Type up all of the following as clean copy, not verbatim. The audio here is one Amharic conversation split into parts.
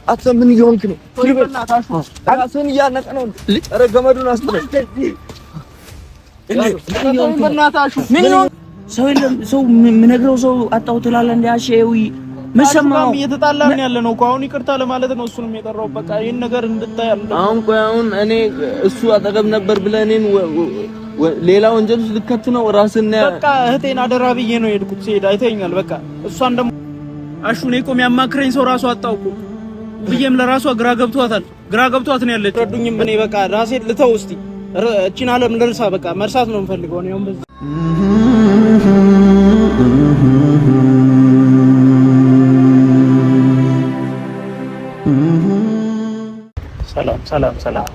አተ ምን ይሆንክ ነው? ራስህን እያነቀ ነው። ኧረ ገመዱን አስጥለው። ሰው የለም። ሰው የምነግረው ሰው አጣው ትላለህ እንደ አሸዊ መሰማው እየተጣላን ያለ ነው እኮ አሁን ይቅርታ ለማለት ነው እሱንም የጠራው። በቃ ይሄን ነገር እንድታይ አለ። አሁን እኔ እሱ አጠገብ ነበር ብለህ እኔን ሌላ ወንጀል ውስጥ ልከት ነው ራስህን። በቃ እህቴን አደራ ብዬ ነው የሄድኩት። ሲሄድ አይተኛል። በቃ እሷን ደግሞ አሹ እኔ እኮ የሚያማክረኝ ሰው ራሱ አጣው እኮ ብዬም ለራሷ ግራ ገብቷት ነው ያለችው። ረዱኝም እኔ በቃ ራሴን ልተው እስቲ እቺን ዓለም ልርሳ። በቃ መርሳት ነው የምፈልገው ነው በዚህ ሰላም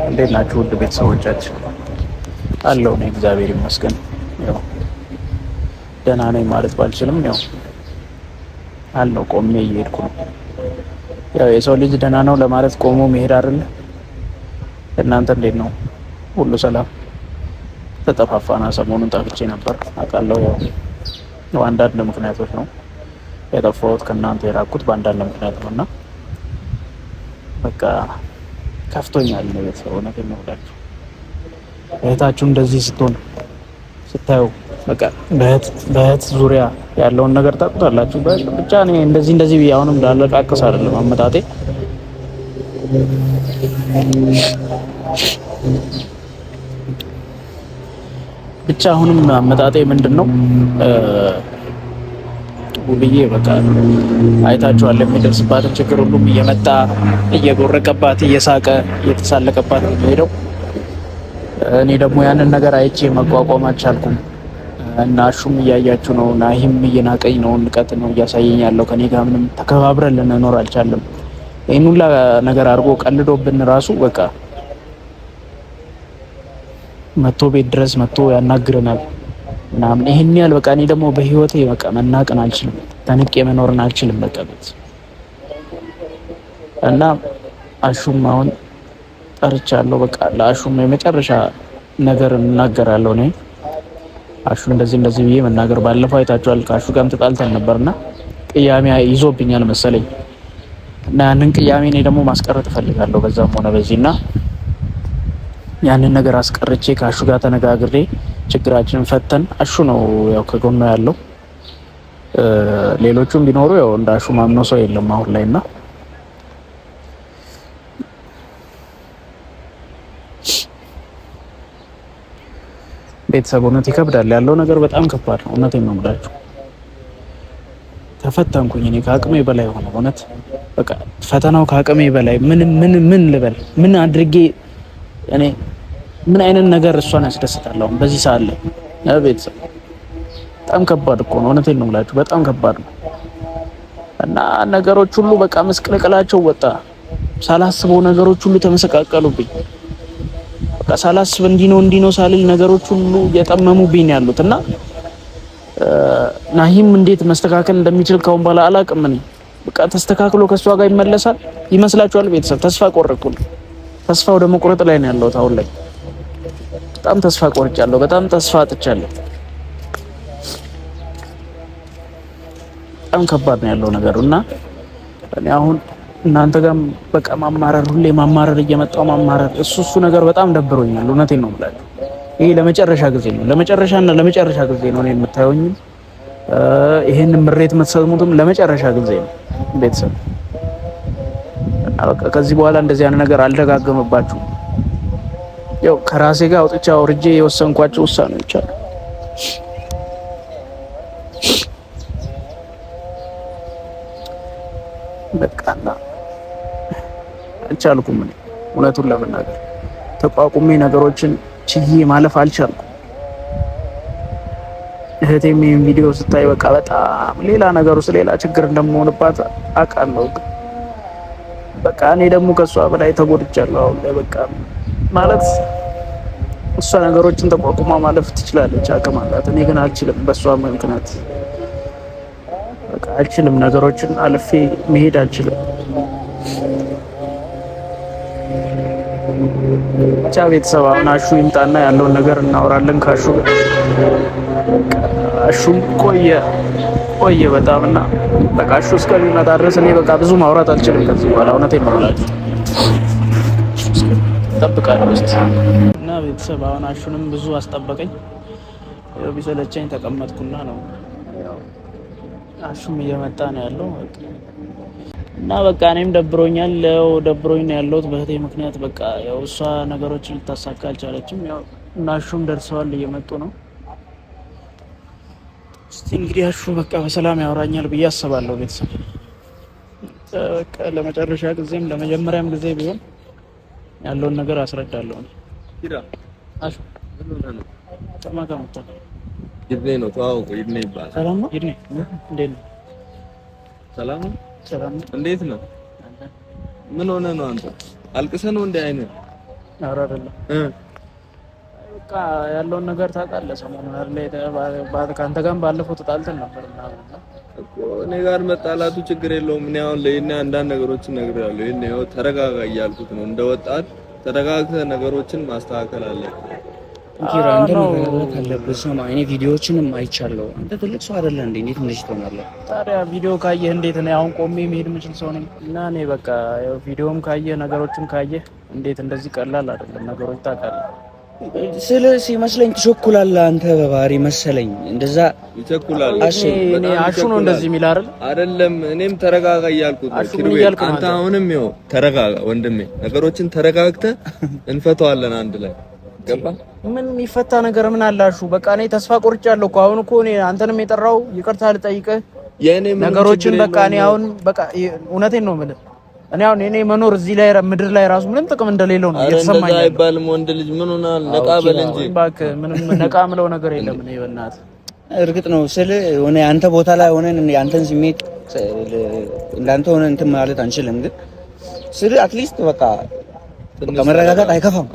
እንዴት ናችሁ ውድ ቤተሰቦቻችን? አለሁ እኔ እግዚአብሔር ይመስገን። ያው ደህና ነኝ ማለት ባልችልም ያው አለሁ ቆሜ እየሄድኩ ነው። ያው የሰው ልጅ ደህና ነው ለማለት ቆሞ መሄድ አይደለ? እናንተ እንዴት ነው? ሁሉ ሰላም? ተጠፋፋና ሰሞኑን ጠፍቼ ነበር አውቃለሁ። ያው አንዳንድ ምክንያቶች ነው የጠፋሁት፣ ከእናንተ የራኩት በአንዳንድ ምክንያት ነውና በቃ ከፍቶኛል ነው ቤተሰብ። እውነቴን ነው ብላችሁ እህታችሁ እንደዚህ ስትሆን ስታዩ በቃ በእህት ዙሪያ ያለውን ነገር ታውቁታላችሁ። ብቻ እኔ እንደዚህ ብዬ አሁንም ላለቃቅስ አይደለም አመጣጤ። ብቻ አሁንም አመጣጤ ምንድነው ውብዬ በቃ አይታችኋል የሚደርስባትን ችግር ሁሉም እየመጣ እየጎረቀባት እየሳቀ እየተሳለቀባት ነው ሄደው። እኔ ደግሞ ያንን ነገር አይቼ መቋቋም አልቻልኩም እና አሹም እያያችሁ ነው፣ ናሂም እየናቀኝ ነው፣ ንቀት ነው እያሳየኝ ያለው። ከኔ ጋር ምንም ተከባብረን ልንኖር አልቻለም። ይሄን ሁላ ነገር አድርጎ ቀልዶብን ራሱ በቃ መቶ ቤት ድረስ መቶ ያናግረናል ምናምን። ይሄን ያህል በቃ እኔ ደግሞ በህይወቴ በቃ መናቅን አልችልም፣ ተንቄ መኖርን አልችልም በቃ ቤት እና አሹም አሁን ጠርቻለሁ። በቃ ለአሹም የመጨረሻ ነገር እናገራለሁ ነው። አሹ እንደዚህ ብዬ መናገር ባለፈው አይታችኋል። ከአሹ ጋርም ተጣልተን ነበርና ቅያሜ ይዞብኛል መሰለኝ እና ያንን ቅያሜ እኔ ደግሞ ማስቀረት እፈልጋለሁ በዛም ሆነ በዚህና ያንን ነገር አስቀርቼ ከአሹ ጋር ተነጋግሬ ችግራችንን ፈተን አሹ ነው ያው ከጎኑ ያለው። ሌሎቹም ቢኖሩ ያው እንደ አሹ ማምነው ሰው የለም አሁን ላይና ቤተሰብ እውነት ይከብዳል። ያለው ነገር በጣም ከባድ ነው። እውነቴን ነው የምላችሁ። ተፈተንኩኝ እኔ ከአቅሜ በላይ ሆነ። እውነት በቃ ፈተናው ከአቅሜ በላይ ምን ልበል? ምን አድርጌ እኔ ምን አይነት ነገር እሷን ያስደስታለሁ በዚህ ሰዓት ላይ? ቤተሰብ በጣም ከባድ እኮ ነው። እውነቴን ነው የምላችሁ በጣም ከባድ ነው እና ነገሮች ሁሉ በቃ መስቀለቀላቸው ወጣ። ሳላስበው ነገሮች ሁሉ ተመሰቃቀሉብኝ። በቃ ሳላስብ እንዲህ ነው ሳልል ነገሮች ሁሉ እየጠመሙብኝ ያሉት እና ናሂም እንዴት መስተካከል እንደሚችል ካሁን በኋላ አላውቅም። እኔ በቃ ተስተካክሎ ከሷ ጋር ይመለሳል ይመስላችኋል? ቤተሰብ ተስፋ ቆረጥኩኝ። ተስፋው ደግሞ ቁርጥ ላይ ነው ያለሁት አሁን ላይ። በጣም ተስፋ ቆርጫለሁ። በጣም ተስፋ አጥቻለሁ። በጣም ከባድ ነው ያለው ነገሩ እና እኔ አሁን እናንተ ጋር በቃ ሁሌ ማማረር እየመጣው ማማረር እሱ ነገር በጣም ደብሮኛል። እውነቴን ነው የምላችሁ። ይሄ ለመጨረሻ ጊዜ ነው፣ ለመጨረሻ ጊዜ ነው እኔ የምታዩኝ። ይሄን ምሬት የምትሰሙትም ለመጨረሻ ጊዜ ነው ቤተሰብ እና በቃ ከዚህ በኋላ እንደዚህ አይነት ነገር አልደጋገመባችሁም። ያው ከራሴ ጋር አውጥቼ አውርጄ የወሰንኳቸው ውሳኔዎች አሉ። በቃና አልቻልኩም። እኔ እውነቱን ለመናገር ተቋቁሜ ነገሮችን ችዬ ማለፍ አልቻልኩም። እህቴም ይሄን ቪዲዮ ስታይ በቃ በጣም ሌላ ነገር ውስጥ ሌላ ችግር እንደምሆንባት አውቃለሁ። በቃ እኔ ደግሞ ከሷ በላይ ተጎድቻለሁ አሁን ላይ በቃ ማለት እሷ ነገሮችን ተቋቁማ ማለፍ ትችላለች፣ አቅም አላት። እኔ ግን አልችልም። በሷ ምክንያት በቃ አልችልም። ነገሮችን አልፌ መሄድ አልችልም። ብቻ ቤተሰብ አሁን አሹ ይምጣና ያለውን ነገር እናወራለን ካሹ። አሹም ቆየ በጣምና በቃ አሹ እስከሚመጣ ድረስ እኔ በቃ ብዙ ማውራት አልችልም ከዚህ በኋላ እውነቴን ነው የምላችሁ። ጠብቃለሁ እስቲ እና ቤተሰብ አሁን አሹንም ብዙ አስጠበቀኝ። ያው ቢሰለቸኝ ተቀመጥኩና ነው ያው አሹም እየመጣ ነው ያለው እና በቃ እኔም ደብሮኛል ነው ያለሁት በህቴ ምክንያት። በቃ ያው እሷ ነገሮችን ልታሳካ አልቻለችም። ያው እና አሹም ደርሰዋል እየመጡ ነው። እስቲ እንግዲህ አሹ በቃ በሰላም ያወራኛል ብዬ አስባለሁ ቤተሰብ። በቃ ለመጨረሻ ጊዜም ለመጀመሪያም ጊዜ ቢሆን ያለውን ነገር አስረዳለሁ። ኪራ አሹ ነው ተማከምታ ይድኔ ነው ታውቆ ይድኔ ይባላል። ሰላም ነው ይድኔ እንዴት ነው? ሰላም ነው ሰላም ነው። እንዴት ነው? ምን ሆነ ነው አንተ? አልቅሰህ ነው እንደ አይነት? ኧረ አይደለም በቃ ያለውን ነገር ታውቃለህ። ሰሞኑን አይደል ከአንተ ጋርም ባለፈው ተጣልተን ነበር ምናምን እኮ እኔ ጋር መጣላቱ ችግር የለውም። እኔ አሁን ለይና አንዳንድ ነገሮችን ነግሬያለሁ። ይሄን ያው ተረጋጋ እያልኩት ነው። እንደ ወጣት ተረጋግተህ ነገሮችን ማስተካከል አለብህ። ኪራ እንደምን ካለበት ሰማ እኔ ቪዲዮዎችንም አይቻለሁ። አንተ ትልቅ ሰው አይደለ እንዴ? እንዴት እንደዚህ ትሆናለህ? ታዲያ ቪዲዮ ካየህ እንዴት ነው አሁን ቆሜ መሄድ የምችል ሰው ነኝ? እና እኔ በቃ ያው ቪዲዮም ካየህ ነገሮችን ካየህ እንዴት እንደዚህ ቀላል አይደለም ነገሮች ታውቃለህ። ሲመስለኝ ትቸኩላለህ አንተ በባህሪ መሰለኝ እንደዛ ይቸኩላል። እኔ አሹ ነው እንደዚህ የሚል አይደለም። እኔም ተረጋጋ እያልኩት ነው። አንተ አሁንም ይኸው ተረጋጋ ወንድሜ፣ ነገሮችን ተረጋግተህ እንፈታዋለን አንድ ላይ ገባ። ምን የሚፈታ ነገር ምን አላሹ? በቃ እኔ ተስፋ ቆርጫለሁ እኮ አሁን እኮ እኔ አንተንም የጠራው ይቅርታ ልጠይቅህ ነገሮችን በቃ እኔ አሁን በቃ እውነቴን ነው የምልህ። እኔ አሁን እኔ መኖር እዚህ ላይ ምድር ላይ ራሱ ምንም ጥቅም እንደሌለው ነው እየተሰማኝ ያለው። አይባልም ወንድ ልጅ ምን ሆናል? ነቃ በል እንጂ እባክህ። ምንም ነቃ ምለው ነገር የለም። እኔ በእናትህ እርግጥ ነው ስለ ሆነ አንተ ቦታ ላይ ሆነን አንተን ስሜት እንዳንተ ሆነን እንትን ማለት አንችልም፣ ግን ስለ አትሊስት በቃ መረጋጋት አይከፋም።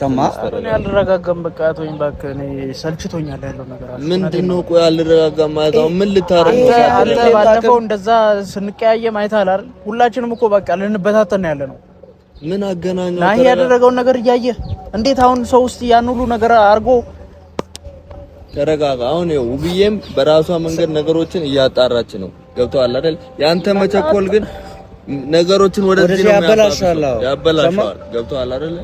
ሰማ እኔ አልረጋጋም። በቃ ተወኝ እባክህ። እኔ ሰልችቶኛል ያለው ነገር አለ። ምንድነው? ቆይ አልረጋጋም ማለት ነው? ምን ልታረግ ነው? አንተ ባለፈው እንደዛ ስንቀያየም አይተሃል አይደል? ሁላችንም እኮ በቃ ልንበታተን ያለ ነው። ምን አገናኘው? ናሂ ያደረገውን ነገር እያየህ እንዴት አሁን ሰው ውስጥ ያን ሁሉ ነገር አድርጎ ተረጋጋ። አሁን ይኸው ውብዬም በራሷ መንገድ ነገሮችን እያጣራች ነው። ገብቶሃል አይደል? ያንተ መቸኮል ግን ነገሮችን ወደዚህ ነው ያበላሻል። ገብቶሃል አይደል?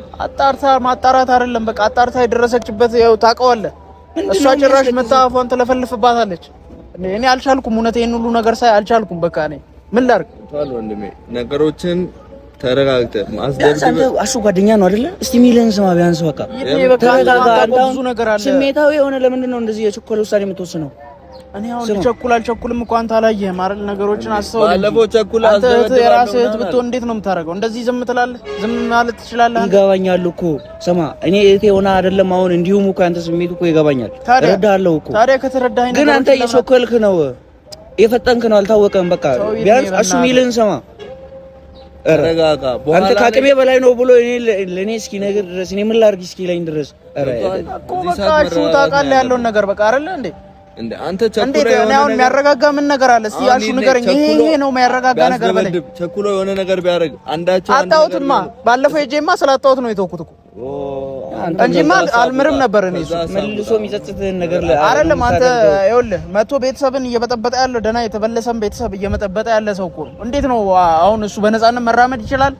ማጣራት አይደለም በቃ አጣርታ የደረሰችበት ያው ታውቀዋለህ። እሷ ጭራሽ መታፈን ትለፈልፍባታለች። እኔ አልቻልኩም። እውነቴን ሁሉ ነገር ሳይ አልቻልኩም። በቃ እኔ ምን ላድርግ? ታል ወንድሜ ነገሮችን ተረጋግተህ ማስደርግ አሹ ጓደኛ ነው አይደለ? እስቲ ሚለን ስማ ቢያንስ በቃ ብዙ ነገር አለ። ስሜታዊ የሆነ ለምንድን ነው እንደዚህ የቸኮለ ውሳኔ የምትወስነው? እኔ አሁን አልቸኩልም እኮ አንተ አላየህም አይደል? ነገሮችን አስተውል። ባለፈው ቸኩል የራስህ እህት ብትሆን እንዴት ነው የምታደርገው? እንደዚህ ዝም ትላለህ? ዝም ማለት ትችላለህ? ይገባኛል እኮ ስማ፣ እኔ እህቴ ሆና አይደለም አሁን እንዲሁም እኮ አንተ ስሜት እኮ ይገባኛል፣ እረዳለሁ እኮ። ታዲያ ከተረዳኸኝ ግን አንተ እየቸኮልክ ነው፣ እየፈጠንክ ነው፣ አልታወቀም። በቃ ቢያንስ አሹ ሚልን ስማ፣ ተረጋጋ። አንተ ከአቅሜ በላይ ነው ብሎ ለኔ እስኪ ነገር ድረስ እኔ ምን ላድርግ እስኪ ላይ ድረስ እኮ በቃ አሹ ታውቃለህ ያለውን ነገር በቃ አይደለ እንዴ? እንዴ አንተ ቸኩሎ የሆነ ነገር የሚያረጋጋ ምን ነገር አለ? እስቲ አሹ ንገረኝ። ይሄ ነው የሚያረጋጋ ነገር በለኝ። ቸኩሎ የሆነ ነገር ቢያደርግ አንዳቸው አጣሁትማ። ባለፈው ሄጄማ ስላጣሁት ነው የተውኩት እኮ እንጂማ አልምርም ነበር። እኔ እሱ መልሶ የሚጸጽትህን ነገር አይደለም። አንተ ይኸውልህ መቶ ቤተሰብን እየበጠበጠ ያለው ደህና የተበለሰን ቤተሰብ እየመጠበጠ ያለ ሰው እኮ ነው። እንዴት ነው አሁን እሱ በነፃነት መራመድ ይችላል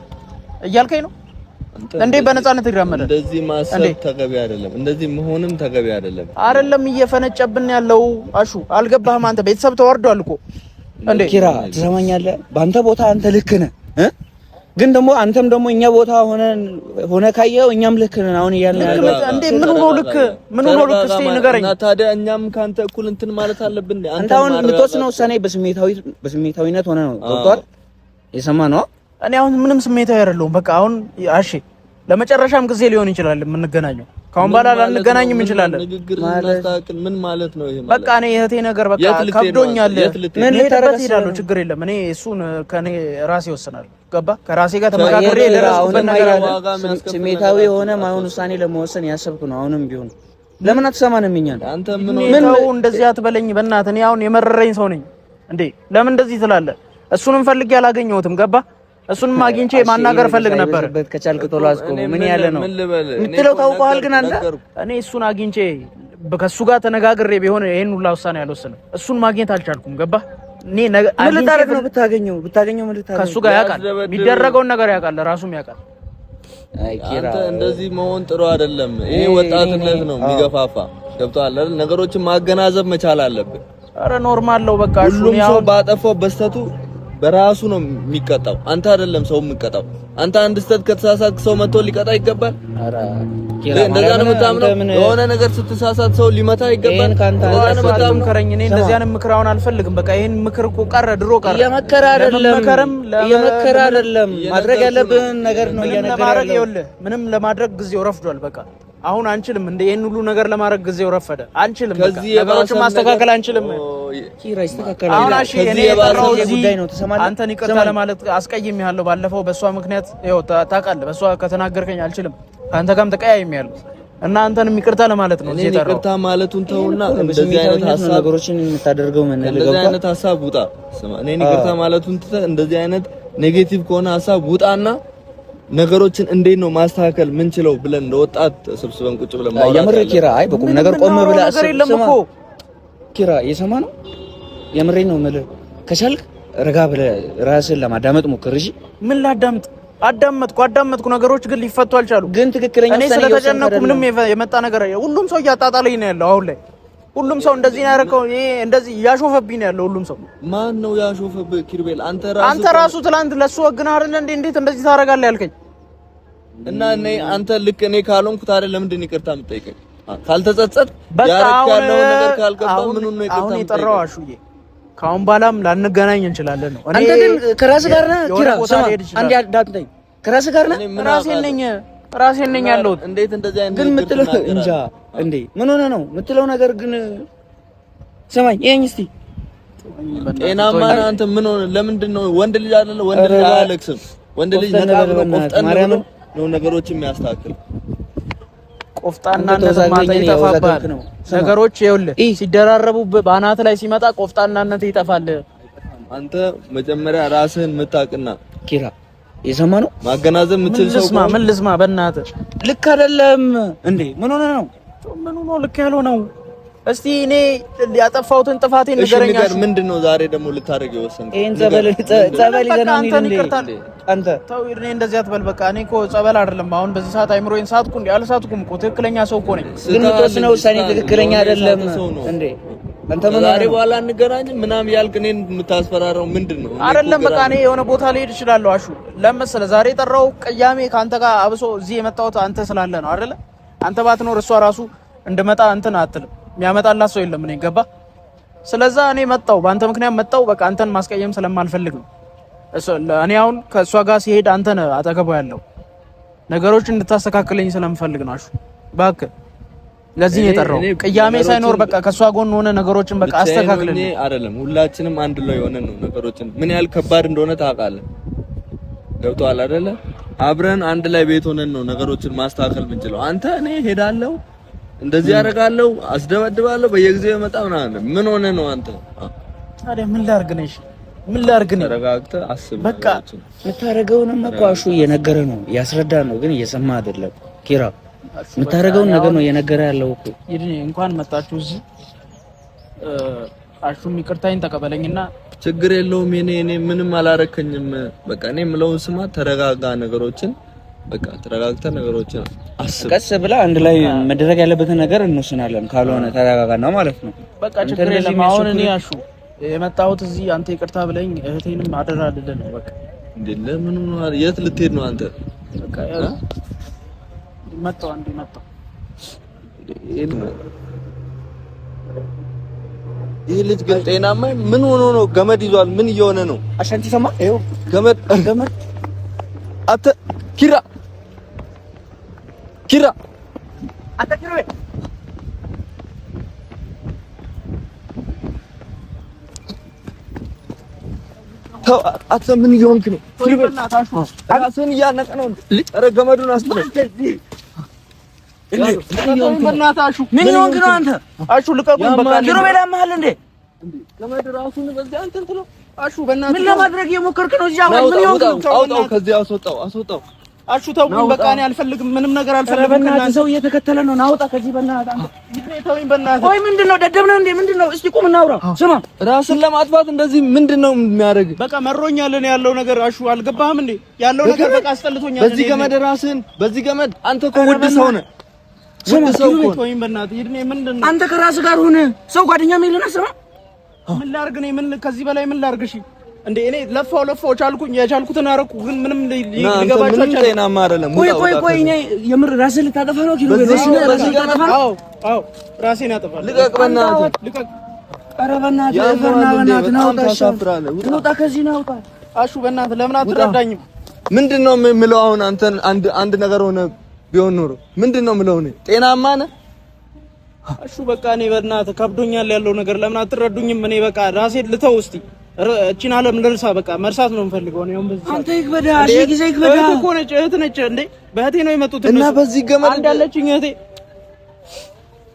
እያልከኝ ነው? እንዴ በነፃነት ይራመዳል? እንደዚህ ማሰብ ተገቢ አይደለም። እንደዚህ መሆንም ተገቢ አይደለም። አይደለም እየፈነጨብን ያለው አሹ አልገባህም? አንተ ቤተሰብ ተወርዷል እኮ እንዴ። ኪራ ትሰማኛለህ? በአንተ ቦታ አንተ ልክ ነህ፣ ግን ደግሞ አንተም ደግሞ እኛ ቦታ ሆነ ካየው እኛም ልክ ነን። አሁን እያልን እንዴ ምን ሆኖ ልክ እስቲ ንገረኝ። እና ታዲያ እኛም ካንተ እኩል እንትን ማለት አለብን። አንተ አሁን የምትወስነው ውሳኔ በስሜታዊነት ሆነ ነው። ገብቶሃል? የሰማህ ነው። እኔ አሁን ምንም ስሜታዊ አይደለሁም። በቃ አሁን አሺ ለመጨረሻም ጊዜ ሊሆን ይችላል የምንገናኘው። ካሁን በኋላ ላንገናኝም እንችላለን። ምን ማለት ነው ይሄ? በቃ እኔ እህቴ ነገር በቃ ከብዶኛል። ምን ልሄድበት እሄዳለሁ፣ ችግር የለም። እኔ እሱን ከኔ ራሴ ይወስናል። ገባ? ከራሴ ጋር ተመካክሬ የደረስኩበት ነገር አለ። ስሜታዊ የሆነ ማይሆን ውሳኔ ለመወሰን ያሰብኩ ነው። አሁንም ቢሆን ለምን አትሰማንም? እኛን አንተ ምን ነው እንደዚህ አትበለኝ በእናትህ። እኔ አሁን የመረረኝ ሰው ነኝ እንዴ። ለምን እንደዚህ ትላለህ? እሱንም ፈልጌ አላገኘሁትም። ገባ? እሱንም አግኝቼ ማናገር ፈልግ ነበር። ከቻልክ ቶሎ አስቆም። ምን ያለ ነው የምትለው ታውቀዋል። ግን አንተ እኔ እሱን አግኝቼ ከሱ ጋር ተነጋግሬ ቢሆን ይሄን ሁላ ውሳኔ አልወሰንም። እሱን ማግኘት አልቻልኩም። ገባ እኔ ምን ልታረግ ነው? ብታገኘው ምን ልታረግ? ከሱ ጋር ያውቃል፣ የሚደረገውን ነገር ያውቃል፣ ራሱም ያውቃል። አንተ እንደዚህ መሆን ጥሩ አይደለም። ይሄ ወጣትነት ነው የሚገፋፋ። ገብቶሃል አይደል? ነገሮችን ማገናዘብ መቻል አለብን። አረ ኖርማል ነው በቃ። ሁሉም ሰው ባጠፋው በስተቱ በራሱ ነው የሚቀጣው። አንተ አይደለም ሰው የሚቀጣው። አንተ አንድ ስተት ከተሳሳትክ ሰው መጥቶ ሊቀጣ ይገባል? አረ እንደዛ ነው የምታምነው? የሆነ ነገር ስትሳሳት ሰው ሊመታ ይገባል? እንደዛ በጣም ከረኝ። እኔ እንደዚህ አይነት ምክር አሁን አልፈልግም። በቃ ይሄን ምክር እኮ ቀረ፣ ድሮ ቀረ። እየመከረ አይደለም ማድረግ ያለብን ነገር ነው እየነገረ ያለው። ምንም ለማድረግ ጊዜው ረፍዷል። በቃ አሁን አንችልም። እንደ ይሄን ሁሉ ነገር ለማድረግ ጊዜው ረፈደ። አንችልም። በቃ ነገሮችን ማስተካከል አንችልም። ኪራ ይስተካከላል። አሁን እሺ እኔ የጠራው ጉዳይ ነው። ተሰማኝ። አንተን ይቅርታ ለማለት አስቀይሜሃለሁ። ባለፈው በሷ ምክንያት ይኸው ታውቃለህ። በሷ ከተናገርከኝ አልችልም። አንተ ጋርም ተቀያይሜያለሁ እና አንተንም ይቅርታ ለማለት ነው። እዚህ የጠራው ይቅርታ ማለቱን ተውና እንደዚህ አይነት ሐሳብ ነገሮችን የምታደርገው ምን ነገር እንደዚህ አይነት ሐሳብ ውጣ። ስማ እኔን ይቅርታ ማለቱን ትተህ እንደዚህ አይነት ኔጌቲቭ ከሆነ ሐሳብ ውጣና ነገሮችን እንዴት ነው ማስተካከል ምን ችለው ብለን እንደወጣት ተሰብስበን ቁጭ ብለን ማውራት። የምር ኪራ አይ በቁም ነገር ቆም ብለህ አስብ። ኪራ እየሰማ ነው። የምሬን ነው የምልህ። ከቻልክ ረጋ ብለህ ራስህን ለማዳመጥ ሞክር። እሺ ምን ላዳምጥ? አዳመጥኩ። ነገሮች ግን ሊፈቱ አልቻሉም። ግን ትክክለኛ እኔ ስለተጨነኩ ምንም የመጣ ነገር ሁሉም ሰው እያጣጣለኝ ነው ያለው። አሁን ላይ ሁሉም ሰው እንደዚህ ነው ያደረገው። ይሄ እንደዚህ ያሾፈብኝ ነው ያለው ሁሉም ሰው። ማን ነው ያሾፈብህ? ኪርቤል አንተ ራሱ ትላንት ለሱ ወግና አይደል እንዴ? እንዴት እንደዚህ ታደርጋለህ ያልከኝ? እና አንተ ልክ እኔ ካልሆንኩት አይደል ለምንድን ይቅርታ የምጠይቀኝ? ካልተጸጸት ያለው ነገር ካልገባ ምን ነው ይቅርታ አሁን የጠራው አሹዬ። ካሁን በኋላም ላንገናኝ እንችላለን ነው። አንተ ግን ከራስህ ጋር ነህ ኪራ። ስማ አንዴ አዳምጠኝ። ከራስህ ጋር ነህ? ራሴን ነኝ ያለሁት። እንዴት እንደዚህ አይነት ግን የምትለው እንጃ እንዴ ምን ሆነ ነው የምትለው ነገር ግን ሰማኝ። ይሄን እስቲ ጤናማ ነህ አንተ? ምን ሆነ? ለምንድን ነው ወንድ ልጅ አይደለ? ወንድ ልጅ አያለቅስም። ወንድ ልጅ ነቃ ብሎ ቆፍጠን ብሎ ነው ነገሮችን የሚያስተካክል። ቆፍጣናነት ማታ ይጠፋባል። ነገሮች ይኸውልህ ሲደራረቡ በአናት ላይ ሲመጣ ቆፍጣናነት ይጠፋል። አንተ መጀመሪያ ራስህን የምታውቅና ኪራ የሰማ ነው ማገናዘብ የምትል ሰው ምን ልስማ? በእናትህ ልክ አይደለም እንዴ? ምን ሆነ ነው? ምን ሆነ ልክ ያለው ነው? እስቲ እኔ ያጠፋሁትን ጥፋቴን ንገረኝ። እሺ ምንድነው ዛሬ ደግሞ ልታደርግ የወሰንከው? ይሄን ጸበል ይዘን አንተ ተው፣ እኔ እንደዚህ አትበል። በቃ እኔ እኮ ጸበል አይደለም አሁን በዚህ ሰዓት አይምሮዬን ሳትኩ እንዴ? አልሳትኩም እኮ ትክክለኛ ሰው እኮ ነኝ። ግን የምትወስነው ውሳኔ ትክክለኛ አይደለም እንዴ? አንተ ምን ዛሬ በኋላ እንገናኝ ምናምን ያልክ እኔን የምታስፈራራው ምንድነው? አይደለም በቃ እኔ የሆነ ቦታ ልሄድ እችላለሁ። አሹ ለምሳሌ ዛሬ የጠራው ቅያሜ ካንተ ጋር አብሶ እዚህ የመጣሁት አንተ ስላለ ነው አይደለ? አንተ ባትኖር እሷ ራሱ እንደመጣ እንትን አትልም። የሚያመጣላት ሰው የለም። እኔ ገባ። ስለዛ እኔ መጣው በአንተ ምክንያት መጣው። በቃ አንተን ማስቀየም ስለማልፈልግ ነው። እኔ አሁን ከእሷ ጋር ሲሄድ አንተ ነህ አጠገቧ ያለው ነገሮችን እንድታስተካክለኝ ስለምፈልግ ነው። አሹ እባክህ ለዚህ ነው የጠራው። ቅያሜ ሳይኖር በቃ ከሷ ጎን ሆነ ነገሮችን በቃ አስተካክለን አይደለም። ሁላችንም አንድ ላይ ሆነን ነው ነገሮችን ምን ያህል ከባድ እንደሆነ ታውቃለህ። ገብቶሃል አይደለ? አብረን አንድ ላይ ቤት ሆነን ነው ነገሮችን ማስተካከል የምንችለው። አንተ እኔ ሄዳለሁ እንደዚህ ያደርጋለሁ አስደበድባለሁ በየጊዜው የመጣ ምናምን ምን ሆነ ነው አንተ? ታዲያ ምን ላድርግ ነሽ? ምን ላድርግ ነው? ተረጋግተህ አስብ። በቃ የምታረገውንም እኮ አሹ እየነገረ ነው እያስረዳ ነው፣ ግን እየሰማ አይደለም ኪራ። የምታረገውን ነገር ነው እየነገረ ያለው እኮ። ይድኔ እንኳን መጣችሁ እዚህ አሹም ይቅርታዬን ተቀበለኝና ችግር የለውም። እኔ ምንም አላረከኝም። በቃ እኔ የምለውን ስማ፣ ተረጋጋ። ነገሮችን በቃ ተረጋግተህ ነገሮችን አስብ። ቀስ ብላ አንድ ላይ መደረግ ያለበትን ነገር እንወስናለን። ካልሆነ ተረጋጋና ማለት ነው። በቃ ችግር የለም። አሁን እኔ አሹ የመጣሁት እዚህ አንተ ይቅርታ ብለኝ እህቴንም አደራ አይደለ ነው። በቃ እንዴ ለምን ነው? የት ልትሄድ ነው አንተ? በቃ መጣሁ ይሄ ልጅ ግን ጤናማ ምን ሆኖ ነው? ገመድ ይዟል። ምን እየሆነ ነው? አሻንቲ ሰማ። ይኸው ገመድ አተ ኪራ አተ ኪራ አተ ምን እየሆንክ ነው? ራስህን እያነቀ ነው። ኧረ ገመዱን አስጥለው። ምን ሆንክ ነው አንተ? አሹ ልቀቁኝ። በቃ ኪሮ ቤላ መሀል እንዴ ገመድ ራሱን በዚህ አንተ እንትለው አሹ በእናትህ ምን ለማድረግ የሞከርክ ነው? እዚህ አሁን ምን ይሆን? አውጣው ከዚህ አስወጣው። አሹ ተውኝ በቃ እኔ አልፈልግም፣ ምንም ነገር አልፈልግም። በእናትህ ሰው እየተከተለ ነው። ናውጣ ከዚህ በእናትህ አንተ። ተውኝ በእናትህ። ቆይ ምንድነው? ደደብ ነህ እንዴ? ምንድነው? እስቲ ቁም እናውራ። ስማ ራስን ለማጥፋት እንደዚህ ምንድነው የሚያደርግ? በቃ መሮኛል እኔ ያለው ነገር። አሹ አልገባህም እንዴ? ያለው ነገር በቃ አስጠልቶኛል። በዚህ ገመድ ራስን በዚህ ገመድ አንተ እኮ ውድ ሰው ነህ። ውድ ሰው እኮ ተውኝ በእናትህ። ይድኔ ምንድነው? አንተ ከራስህ ጋር ሆነ ሰው ጓደኛ ምን ስማ ምን ላድርግ ነው? ምን ከዚህ በላይ ምን ላድርግ? እሺ እንዴ እኔ ለፋው ቻልኩኝ፣ የቻልኩትን አደረኩ፣ ግን ምንም ሊገባችሁ አልቻለም። ጤናማ አይደለም። ቆይ እኔ የምር ራስህን ልታጠፋ ነው? ኪሎ ራስህን ልታጠፋ ነው? አዎ ራሴን አጠፋለሁ። ልቀቅ በእናትህ ልቀቅ። ኧረ በእናትህ በእናትህ ናውጣ ከዚህ ናውጣ። አሹ በእናትህ ለምን አትረዳኝም? ምንድነው የምለው አሁን? አንተን አንድ ነገር ሆነ ቢሆን ኖሮ ምንድነው የምለው? እኔ ጤናማ ነህ? አሹ በቃ እኔ በእናትህ ከብዶኛል ያለው ነገር። ለምን አትረዱኝም? እኔ በቃ ራሴን ልተው እስቲ እቺን ዓለም ልርሳ። በቃ መርሳት ነው የምፈልገው ነው። አንተ ይክበዳ እሺ፣ ጊዜ ይክበዳ እኮ ነች፣ እህት ነች እንዴ? በእህቴ ነው የመጡት እና በዚህ ገመድ አንድ አለችኝ እህቴ።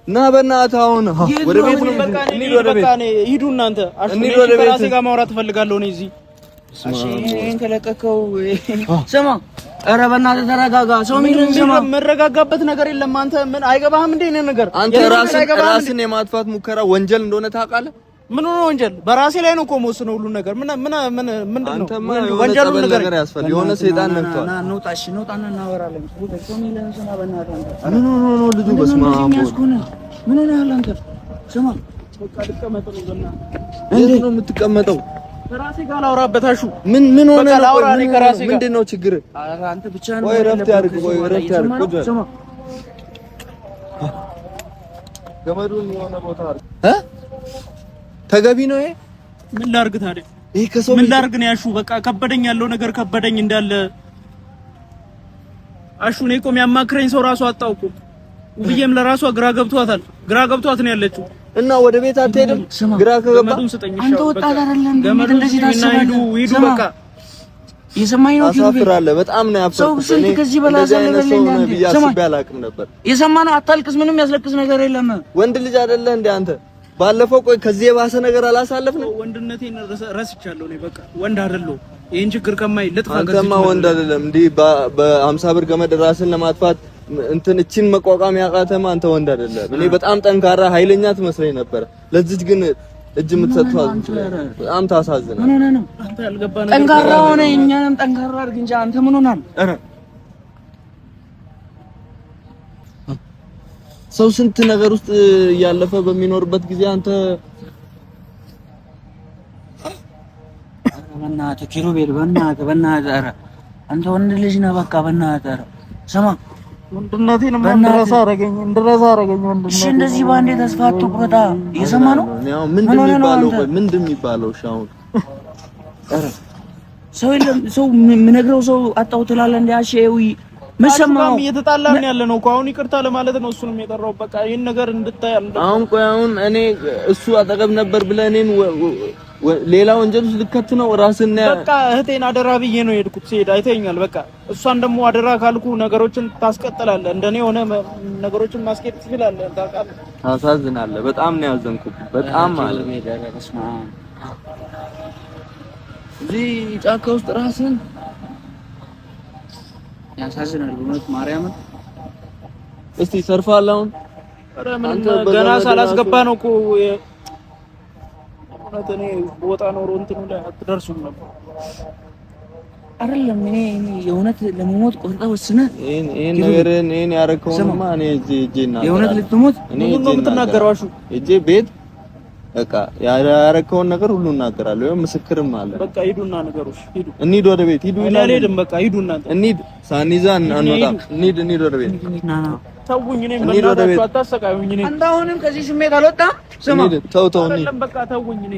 እና በእናትህ አሁን ወደ ቤት ነው በቃ እኔ ሂዱ እናንተ። አሹ እኔ ከራሴ ጋር ማውራት እፈልጋለሁ ነው እዚህ። እሺ እኔን ከለቀቀው ስማ፣ ኧረ በእናትህ ተረጋጋ። ሰው ሚልን ስማ፣ መረጋጋበት ነገር የለም። አንተ ምን አይገባህም እንዴ? እኔ ነገር አንተ ራስን የማጥፋት ሙከራ ወንጀል እንደሆነ ታውቃለህ? ምን ነው ወንጀል? በራሴ ላይ ነው እኮ የምወስነው ሁሉ ነገር። ምንድነው ወንጀሉ? ነገር ያስፈልግ የሆነ ሰይጣን ነክቷል። እንውጣና እናወራለን። ሰው ሚልን ስማ በእናትህ አንተ። ምን ነው ልጁ? በስመ አብ ምን ሆነህ ያለ አንተ? ስማ በቃ ልቀመጥ ነው በእናትህ። እንዴት ነው የምትቀመጠው? ከራሴ ጋር ላውራበት። አሹ ምን ሆነ ነው? ከራሴ ጋር ምንድነው ችግር? አንተ ብቻ ነው ወይ ረፍት ያድርግ። ስማ ገመዱን የሆነ ቦታ ተገቢ ነው ይሄ። ምን ላድርግ ታዲያ? ይሄ ከሰው ምን ላድርግ ነው? አሹ በቃ ከበደኝ፣ ያለው ነገር ከበደኝ እንዳለ። አሹ እኔ እኮ የሚያማክረኝ ሰው ራሱ አጣው እኮ። ውብዬም ለራሷ ግራ ገብቷት ነው ያለችው። እና ወደ ቤት አትሄድም? ግራ ከገባ አንተ ወጣት አይደለም እንደዚህ ታስባለህ? ሂዱ በቃ። የሰማኝ ነው አሳፍራለህ። በጣም ነው ያፈርኩት። እኔ ከዚህ በላይ አላውቅም ነበር። የሰማነው አታልቅስ፣ ምንም ያስለቅስ ነገር የለም። ወንድ ልጅ አይደለህ እንዴ አንተ? ባለፈው ቆይ ከዚህ የባሰ ነገር አላሳለፍንም? ወንድነቴን ረስቻለሁ እኔ በቃ ወንድ አይደለሁ። ይሄን ችግር ከማይ ልጥፋ። አንተማ ወንድ አይደለም እንዴ? በ50 ብር ገመድ ራስን ለማጥፋት እቺን መቋቋም ያቃተማ አንተ ወንድ አይደለም። እኔ በጣም ጠንካራ ኃይለኛ ትመስለኝ ነበር። ለዚህ ግን እጅ የምትሰጥቷል። በጣም ታሳዝናለህ። ምን ሆነ ነው አንተ ያልገባ ነገር? ጠንካራ ሆነ እኛንም ጠንካራ አድርግ እንጂ አንተ ምን ሆናል? ሰው ስንት ነገር ውስጥ እያለፈ በሚኖርበት ጊዜ አንተ በእናትህ ኪሩቤል በእናትህ ኧረ አንተ ወንድ ልጅ ነህ። በቃ በእናትህ ኧረ ስማ፣ ወንድነቴን እንድረሳ አደረገኝ ወንድነቴ። እሺ እንደዚህ ባንዴ ተስፋ አትቁረጣ። እየሰማ ነው? ምንድን የሚባለው? እሺ አሁን ኧረ ሰው የለም። ሰው የምነግረው ሰው አጣሁ ትላለህ እንደ አሼዊ መሰማው እየተጣላን ያለ ነው እኮ። አሁን ይቅርታ ለማለት ነው እሱንም የጠራው። በቃ ይሄን ነገር እንድታይ አለ። አሁን እኔ እሱ አጠገብ ነበር ብለህ እኔን ሌላ ወንጀል ውስጥ ልከት ነው ራስን። በቃ እህቴን አደራ ብዬ ነው የሄድኩት። ሲሄድ አይተኛል። በቃ እሷን ደግሞ አደራ ካልኩ ነገሮችን ታስቀጥላለህ። እንደኔ ሆነ ነገሮችን ማስኬድ ትችላለህ። ታውቃለህ። ታሳዝናለህ። በጣም ነው ያዘንኩት። በጣም ማለት እዚህ ጫካ ውስጥ ራስን ያሳዝናል። እውነት ማርያምን እስቲ ሰርፋለህ አሁን? ኧረ ምንም ገና ሳላስገባ ነው እኮ እውነት። እኔ ቦታ ኖሮ እንትኑ ላይ አትደርሱም ነበር አይደለም። እኔ የእውነት ለመሞት ቆርጠህ ወስነህ ይሄን ነገርን ይሄን ያረከውንማ እኔ እጄና የእውነት ልትሞት ምን ነው የምትናገረው? አሹ እጄ ቤት በቃ ያረከውን ነገር ሁሉ እናገራለሁ። ወይ ምስክርም አለ። በቃ ሂዱና ነገሮች ሂዱ። እንሂድ ወደ ቤት ሂዱ። አልሄድም። በቃ ሂዱና እንሂድ። ሳኒዛ አንወጣም። እንሂድ ወደ ቤት። ተውኝ። እኔ በእናታችሁ አታሰቃዩኝ። እኔ አንተ አሁንም ከዚህ ስሜት አልወጣም። ስማ ተው እንሂድ። በቃ ተውኝ። እኔ